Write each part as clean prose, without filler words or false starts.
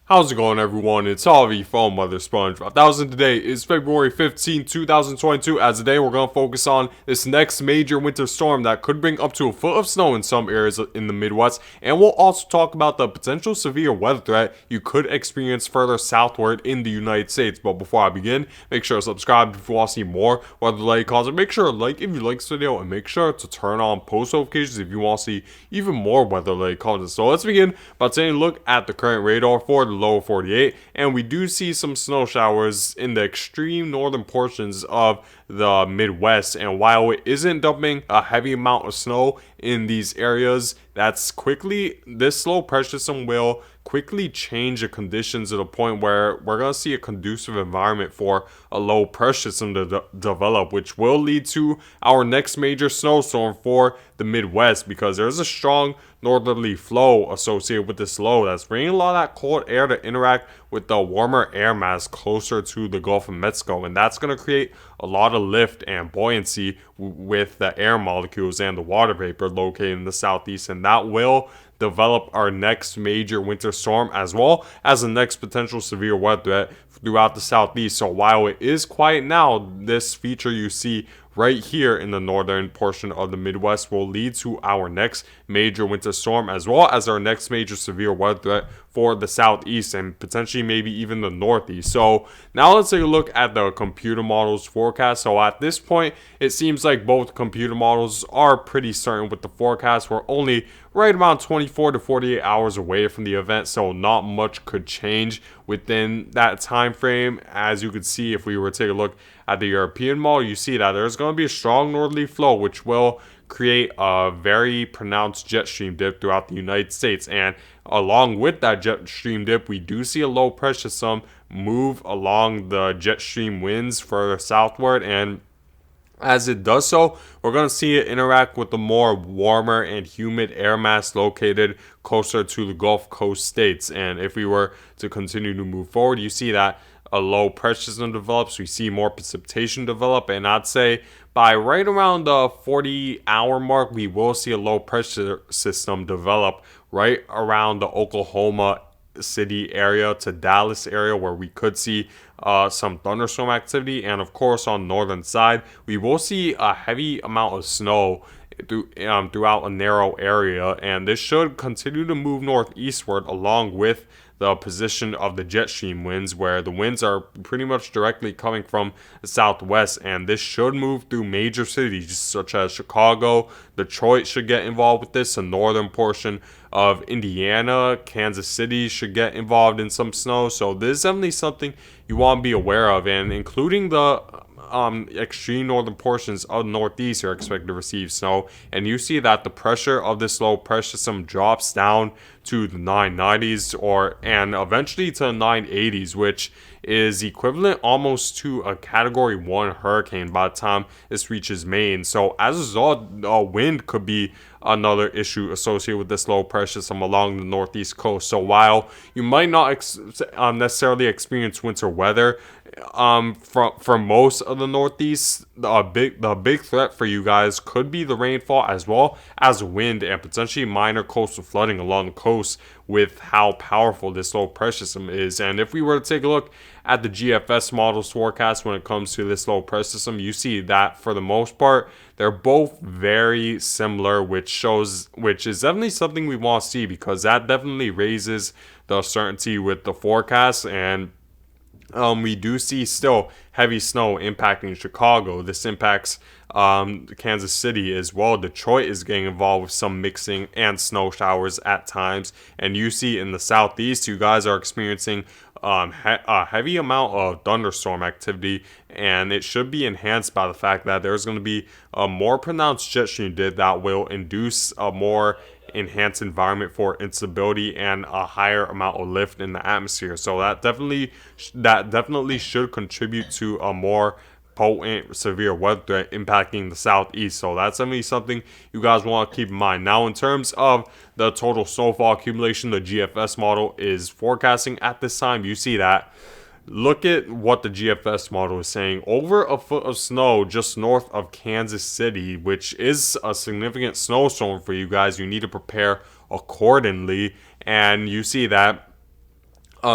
How's it going, everyone? It's Harvey from Mother Sponge. 1000 today is February 15, 2022. As today, we're going to focus on this next major winter storm that could bring up to a foot of snow in some areas in the Midwest. And we'll also talk about the potential severe weather threat you could experience further southward in the United States. But before I begin, make sure to subscribe if you want to see more weather-related content. Make sure to like if you like this video, and make sure to turn on post notifications if you want to see even more weather-related content. So let's begin by taking a look at the current radar for the lower 48, and we do see some snow showers in the extreme northern portions of the Midwest. And while it isn't dumping a heavy amount of snow in these areas, this low pressure system will quickly change the conditions to the point where we're going to see a conducive environment for a low pressure system to develop, which will lead to our next major snowstorm for the Midwest, because there's a strong northerly flow associated with this low that's bringing a lot of that cold air to interact with the warmer air mass closer to the Gulf of Mexico, and that's going to create a lot of lift and buoyancy with the air molecules and the water vapor located in the southeast, and that will develop our next major winter storm, as well as the next potential severe weather threat throughout the southeast. So while it is quiet now, this feature you see right here in the northern portion of the Midwest will lead to our next major winter storm, as well as our next major severe weather threat for the southeast and potentially maybe even the northeast. So now let's take a look at the computer models forecast. So at this point, it seems like both computer models are pretty certain with the forecast. We're only right around 24 to 48 hours away from the event, so not much could change within that time frame. As you could see, if we were to take a look at the European model, you see that there's going to be a strong northerly flow, which will create a very pronounced jet stream dip throughout the United States. And along with that jet stream dip, we do see a low pressure system move along the jet stream winds further southward, and as it does so, we're going to see it interact with the more warmer and humid air mass located closer to the Gulf Coast states. And if we were to continue to move forward, you see that a low pressure system develops. We see more precipitation develop, and I'd say by right around the 40-hour mark, we will see a low pressure system develop right around the Oklahoma City area to Dallas area, where we could see some thunderstorm activity. And of course, on the northern side, we will see a heavy amount of snow throughout a narrow area, and this should continue to move northeastward along with the position of the jet stream winds, where the winds are pretty much directly coming from the southwest, and this should move through major cities such as Chicago. Detroit should get involved with this. The northern portion of Indiana, Kansas City should get involved in some snow. So this is definitely something you want to be aware of, and including the extreme northern portions of the northeast are expected to receive snow. And you see that the pressure of this low pressure system drops down to the 990s and eventually to the 980s, which is equivalent almost to a category 1 hurricane by the time this reaches Maine. So as a result, wind could be another issue associated with this low pressure system along the northeast coast. So while you might not necessarily experience winter weather for most of the northeast, the big threat for you guys could be the rainfall as well as wind and potentially minor coastal flooding along the coast with how powerful this low pressure system is. And if we were to take a look at the GFS models forecast when it comes to this low pressure system, you see that for the most part they're both very similar, which is definitely something we want to see, because that definitely raises the certainty with the forecast. And we do see still heavy snow impacting Chicago. This impacts Kansas City as well. Detroit is getting involved with some mixing and snow showers at times. And you see in the southeast, you guys are experiencing a heavy amount of thunderstorm activity, and it should be enhanced by the fact that there's going to be a more pronounced jet stream dip that will induce a more enhanced environment for instability and a higher amount of lift in the atmosphere. So that definitely should contribute to a more potent severe weather threat impacting the southeast. So that's definitely something you guys want to keep in mind. Now, in terms of the total snowfall accumulation, the GFS model is forecasting at this time. You see that. Look at what the GFS model is saying. Over a foot of snow just north of Kansas City, which is a significant snowstorm for you guys. You need to prepare accordingly. And you see that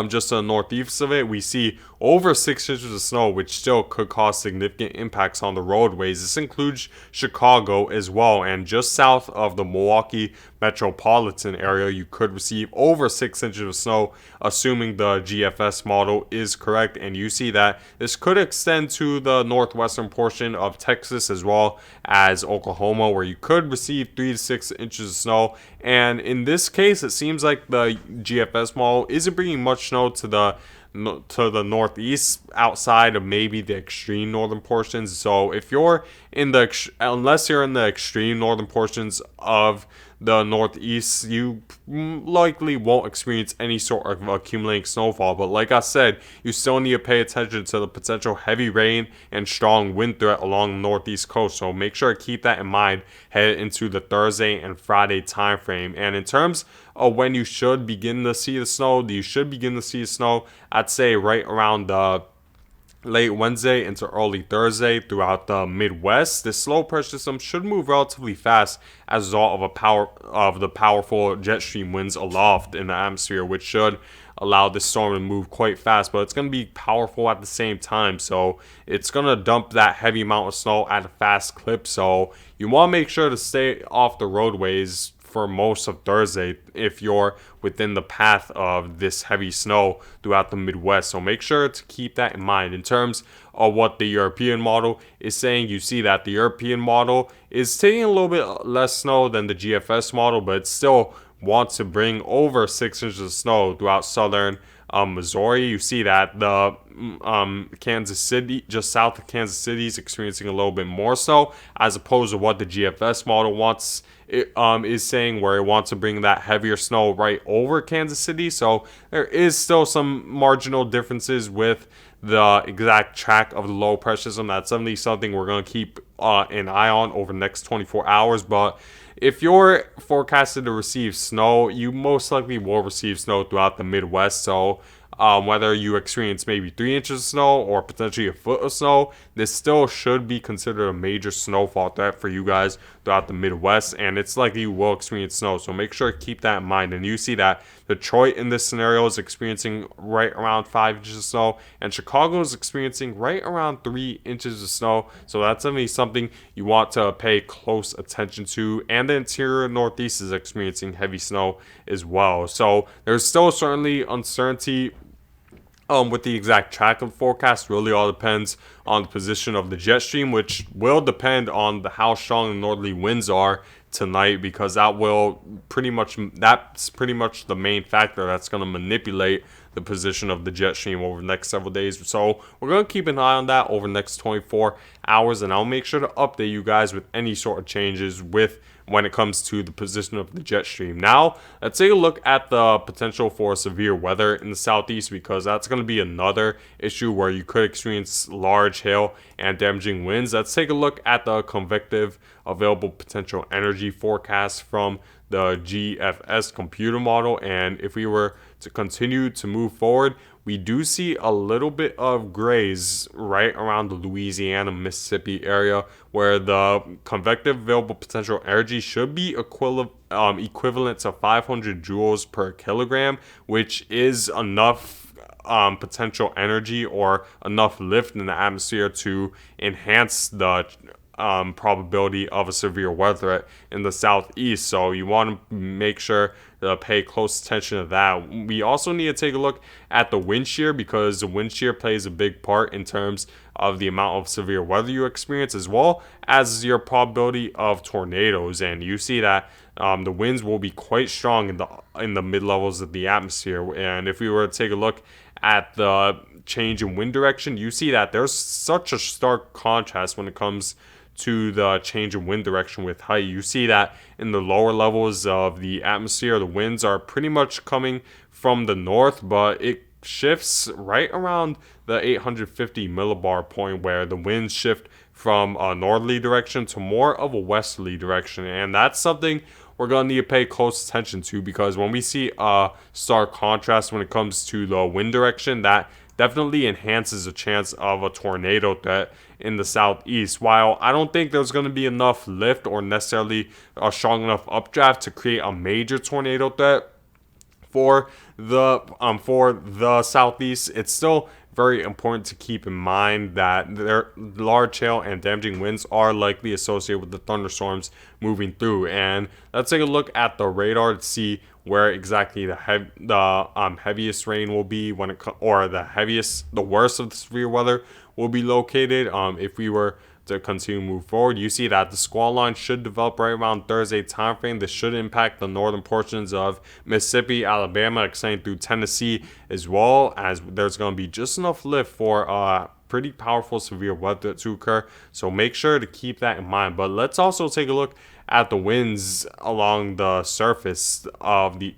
just to the northeast of it, we see over 6 inches of snow, which still could cause significant impacts on the roadways. This includes Chicago as well, and just south of the Milwaukee metropolitan area, you could receive over 6 inches of snow, assuming the GFS model is correct. And you see that this could extend to the northwestern portion of Texas as well as Oklahoma, where you could receive 3 to 6 inches of snow. And in this case, it seems like the GFS model isn't bringing much snow to the northeast outside of maybe the extreme northern portions. So if you're in the unless you're in the extreme northern portions of the northeast, you likely won't experience any sort of accumulating snowfall. But like I said, you still need to pay attention to the potential heavy rain and strong wind threat along the northeast coast. So make sure to keep that in mind headed into the Thursday and Friday time frame. And in terms of when you should begin to see the snow, I'd say right around the late Wednesday into early Thursday throughout the Midwest. This low pressure system should move relatively fast as a result of the powerful jet stream winds aloft in the atmosphere, which should allow this storm to move quite fast, but it's going to be powerful at the same time. So it's going to dump that heavy amount of snow at a fast clip. So you want to make sure to stay off the roadways for most of Thursday if you're within the path of this heavy snow throughout the Midwest. So make sure to keep that in mind. In terms of what the European model is saying, you see that the European model is taking a little bit less snow than the GFS model, but it still wants to bring over 6 inches of snow throughout southern Missouri. You see that the Kansas City, just south of Kansas City, is experiencing a little bit more snow as opposed to what the GFS model wants. It is saying where it wants to bring that heavier snow right over Kansas City. So there is still some marginal differences with the exact track of the low pressure system. That's definitely something we're going to keep an eye on over the next 24 hours. But if you're forecasted to receive snow, you most likely will receive snow throughout the Midwest. So whether you experience maybe 3 inches of snow or potentially a foot of snow, this still should be considered a major snowfall threat for you guys throughout the Midwest, and it's likely you will experience snow. So make sure to keep that in mind. And you see that Detroit in this scenario is experiencing right around 5 inches of snow, and Chicago is experiencing right around 3 inches of snow. So that's definitely something you want to pay close attention to. And the interior Northeast is experiencing heavy snow as well. So there's still certainly uncertainty with the exact track of the forecast. Really all depends on the position of the jet stream, which will depend on how strong the northerly winds are tonight, because that's pretty much the main factor that's going to manipulate the position of the jet stream over the next several days. So we're going to keep an eye on that over the next 24 hours, and I'll make sure to update you guys with any sort of changes when it comes to the position of the jet stream. Now, let's take a look at the potential for severe weather in the southeast, because that's going to be another issue where you could experience large hail and damaging winds. Let's take a look at the convective available potential energy forecast from the GFS computer model. And if we were to continue to move forward, we do see a little bit of grays right around the Louisiana, Mississippi area, where the convective available potential energy should be equivalent to 500 joules per kilogram, which is enough potential energy or enough lift in the atmosphere to enhance the probability of a severe weather threat in the southeast. So you want to make sure to pay close attention to that. We also need to take a look at the wind shear, because the wind shear plays a big part in terms of the amount of severe weather you experience, as well as your probability of tornadoes. And you see that the winds will be quite strong in the mid levels of the atmosphere. And if we were to take a look at the change in wind direction, you see that there's such a stark contrast when it comes to the change in wind direction with height. You see that in the lower levels of the atmosphere, the winds are pretty much coming from the north, but it shifts right around the 850 millibar point, where the winds shift from a northerly direction to more of a westerly direction. And that's something we're going to need to pay close attention to, because when we see a stark contrast when it comes to the wind direction, that definitely enhances the chance of a tornado threat in the southeast. While I don't think there's going to be enough lift or necessarily a strong enough updraft to create a major tornado threat for the southeast, it's still very important to keep in mind that their large hail and damaging winds are likely associated with the thunderstorms moving through. And let's take a look at the radar to see where exactly the heaviest rain will be or the worst of the severe weather will be located. If we were to continue to move forward, you see that the squall line should develop right around Thursday timeframe. This should impact the northern portions of Mississippi, Alabama, extending through Tennessee, as well as there's going to be just enough lift for pretty powerful severe weather to occur. So make sure to keep that in mind. But let's also take a look at the winds along the surface of the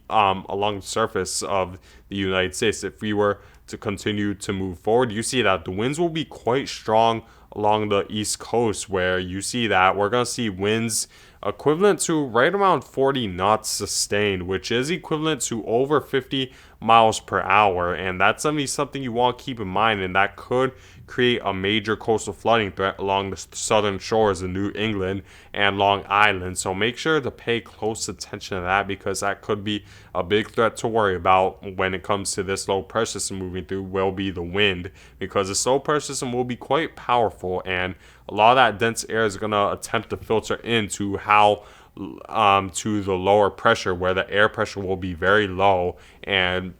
United States. If we were to continue to move forward, you see that the winds will be quite strong along the east coast, where you see that we're going to see winds equivalent to right around 40 knots sustained, which is equivalent to over 50 miles per hour. And that's going to be something you want to keep in mind, and that could create a major coastal flooding threat along the southern shores of New England and Long Island. So make sure to pay close attention to that, because that could be a big threat to worry about when it comes to this low pressure system moving through, will be the wind, because this low pressure system will be quite powerful, and a lot of that dense air is going to attempt to filter into to the lower pressure, where the air pressure will be very low, and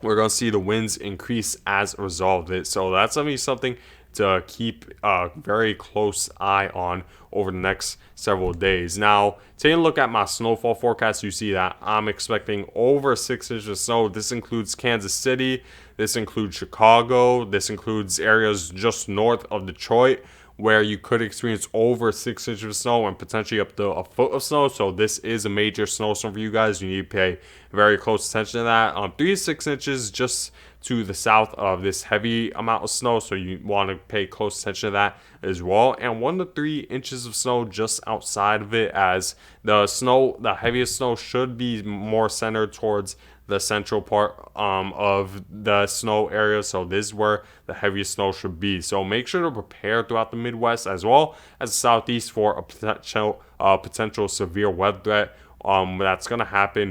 we're going to see the winds increase as a result of it. So that's going to be something to keep a very close eye on over the next several days. Now, taking a look at my snowfall forecast, you see that I'm expecting over 6 inches of snow. This includes Kansas City, this includes Chicago, this includes areas just north of Detroit, where you could experience over 6 inches of snow and potentially up to a foot of snow. So this is a major snowstorm for you guys. You need to pay very close attention to that. 3 to 6 inches just to the south of this heavy amount of snow, so you want to pay close attention to that as well. And 1 to 3 inches of snow just outside of it, as the heaviest snow should be more centered towards the central part of the snow area. So this is where the heaviest snow should be. So make sure to prepare throughout the Midwest as well as the Southeast for a potential severe weather threat that's going to happen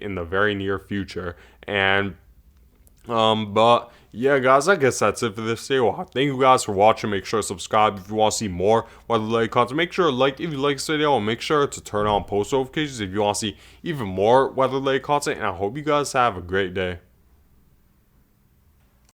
in the very near future. And but yeah, guys, I guess that's it for this video. Thank you guys for watching. Make sure to subscribe if you want to see more weather-related content. Make sure to like if you like this video, and make sure to turn on post notifications if you want to see even more weather-related content. And I hope you guys have a great day.